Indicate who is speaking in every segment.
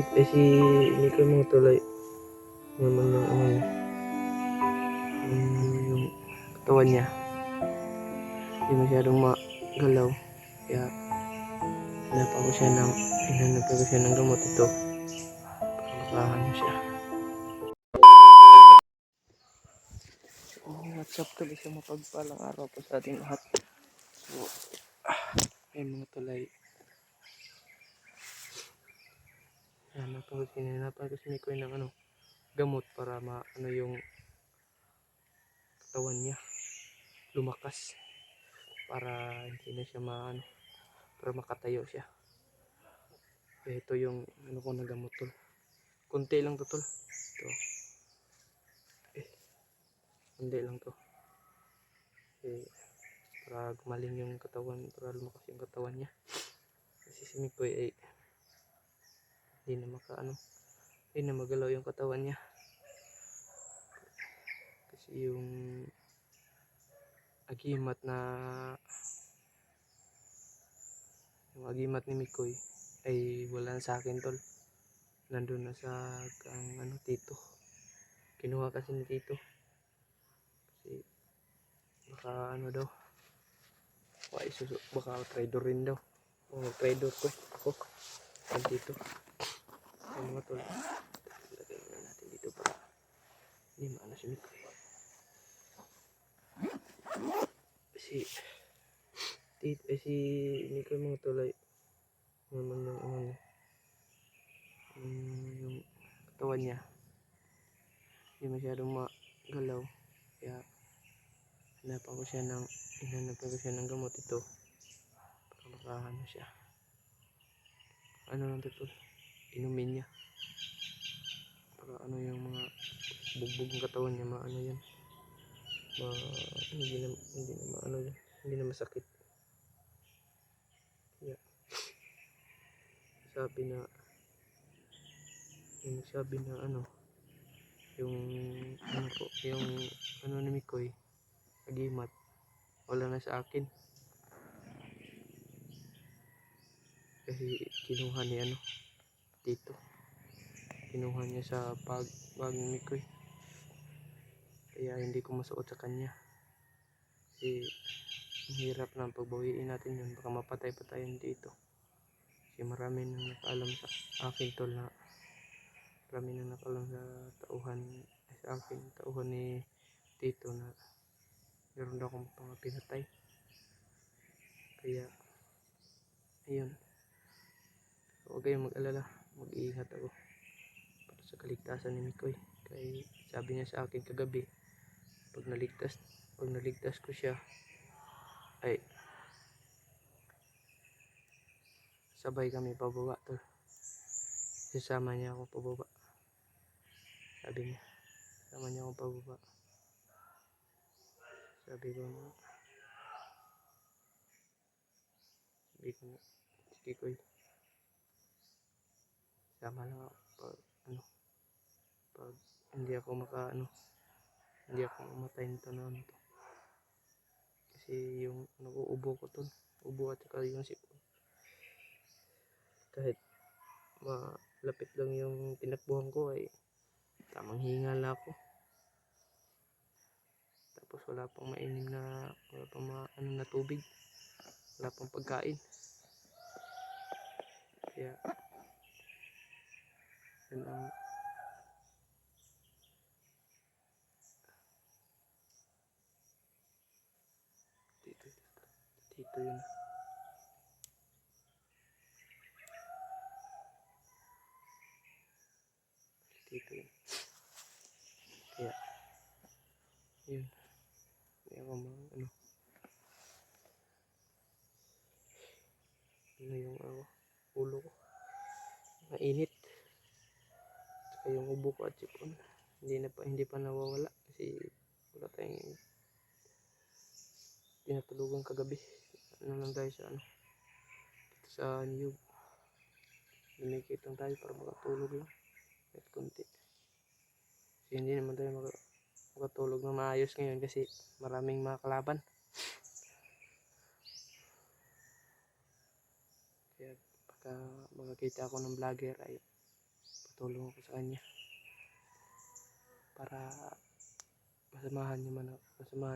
Speaker 1: si hindi ko mga tulay naman yung ano niya, yung katawan niya hindi masyadong magalaw, kaya hinanapan ko siya ng gamot ito para makaano siya. What's up, tuloy sa mapagpalang araw po sa ating lahat. So ay mga tulay, hinanapan ko si Mikoy ng gamot para maano yung katawan niya lumakas, para hindi na siya para makatayo siya. Ito yung ko na gamot tol, kunti lang to tol, ito kunti lang to para gumaling yung katawan, para lumakas yung katawan niya. Kasi si Mikoy ay hindi na magalaw yung katawan niya, kasi yung agimat ni Mikoy ay wala na sa akin tol, nandun na sa tito, kinuha kasi ni tito, kasi baka daw, baka trader rin daw, trader ko ako ang tito. Ay mga tol, lagay na natin dito para hindi maano si Mikoy, si Mikoy mga tulay naman yung katawan niya hindi masyadong magalaw, kaya hinanapan ko siya ng gamot ito para makaano siya, lang ito, inumin niya para yung mga bugbog ng katawan niya yan, hindi na masakit. Kaya sabi na yung ni Mikoy agimat wala na sa akin, kasi kinuha ni tito, kinuha niya sa bag ni Mikoy, kaya hindi ko masuot sa kanya, kasi hirap na pagbawiin natin yun, baka mapatay-patayin dito, kasi marami nang nakaalam sa akin tol, na marami nang nakaalam sa tauhan ni tito na meron daw akong mga pinatay. Kaya ayun, huwag kayong mag-alala, mag-iingat ako para sa kaligtasan ni Mikoy. Kaya sabi niya sa akin kagabi, pag naligtas ko siya ay sabay kami pababa tol, sasama niya ako pababa, sabi niya sama niya ako pababa. Sabi ko na sige Koy, sama lang ako pag hindi ako mamatay nito to, kasi yung ubo ko tol, ubo at saka yung sipon, kahit malapit lang yung tinakbuhan ko ay tamang hingal na ako, tapos wala pang na tubig, wala pang pagkain, kaya yun ang dito yun, kaya yun, kaya ako yung ulo ko mainit, saka yung ubo ko at sipon hindi pa nawawala, kasi wala tayong tinatulugan kagabi, lang tayo sa niyog, lumikit lang tayo para makatulog lang kahit konti, kasi hindi naman tayo makatulog na maayos ngayon kasi maraming mga kalaban. Kaya baka makakita ako ng vlogger ay tulong ako sa kanya para masamahan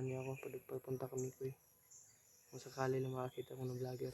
Speaker 1: niya ako pag pagpunta kami ko kung sakali lang makakita ko ng vlogger.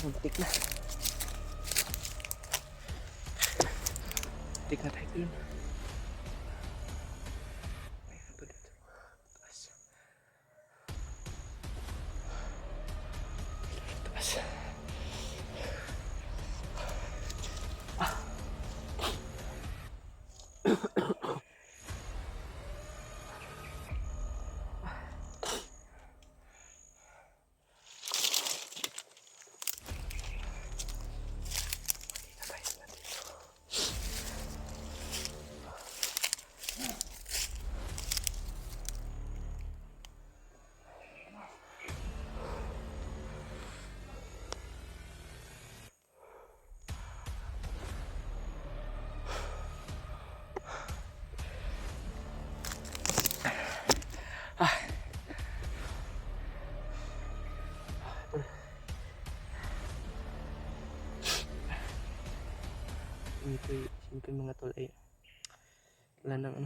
Speaker 1: Muntik na. Muntik na tayo dun. Ay, ano ba dito? Taas. Taas. Siyempre mga tol ay wala nang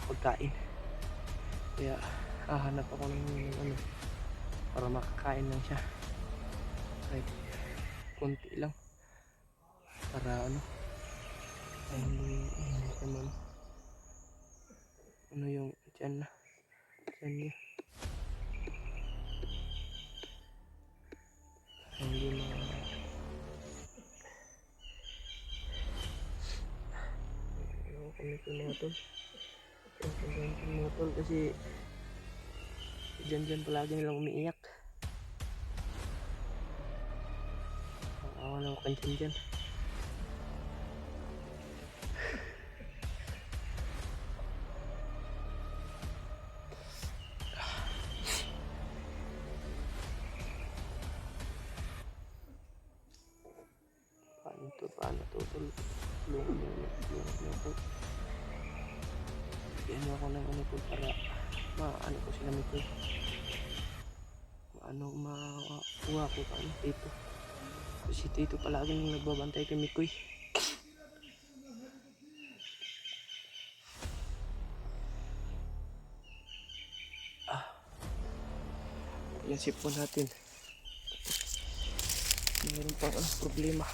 Speaker 1: pagkain, kaya hahanap ako ng para makakain lang siya kahit konti lang para ay hindi naman yung tiyan niya ay hindi kami po mga tol kasi dyan palagi nilang umiiyak. Ang awa na ako kanyan dyan. Paano to tulungan niyo po. Yan ako ng po para maano ko sila nito. Makuha ko dito. Kasi dito palagi nang nagbabantay kay Mikoy. Yan sipon natin. Mayroon pang problema.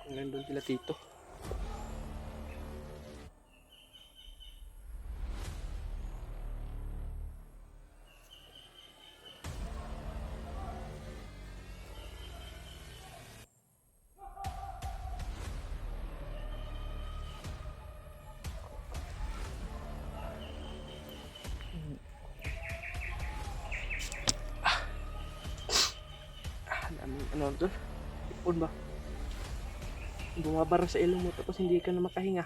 Speaker 1: Kung nandun sila dito. Daming ano doon. Ipon ba? Bumabara sa ilong mo tapos hindi ka na makahinga.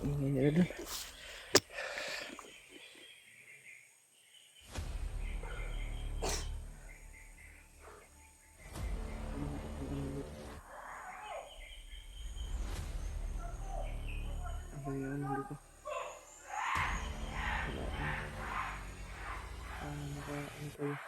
Speaker 1: Ingay nila doon. Ano yun? Hindi ko. Wala. Ano tayo?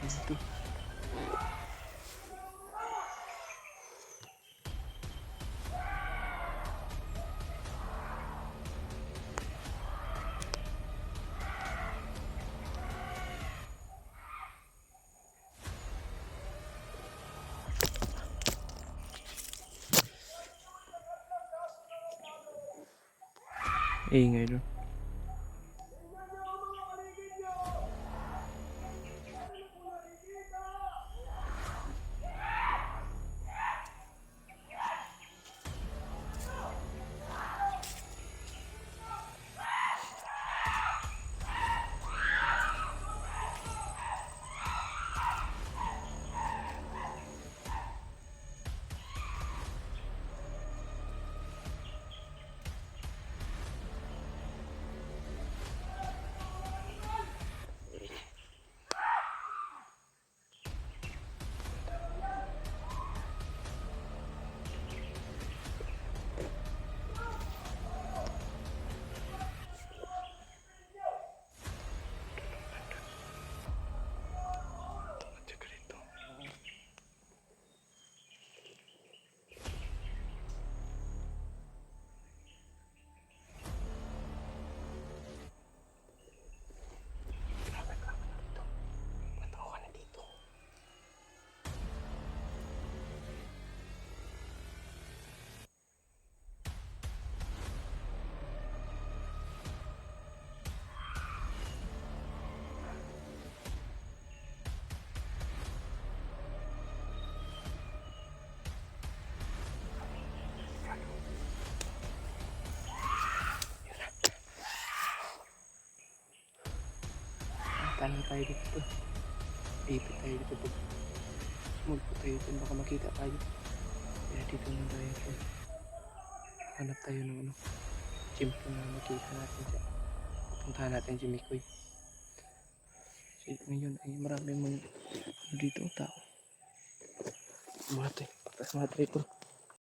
Speaker 1: Dito. Ingay doon. Tanong tayo dito. Ipit tayo dito. Pag sumulpo tayo dito, baka makita tayo. Kaya dito na tayo. Hanap tayo ng ano. templo na nakita natin siya. Puntahan natin si Mikoy. So, ngayon ay maraming mga dito tao. Mga tayo. Tapos mga tayo ito.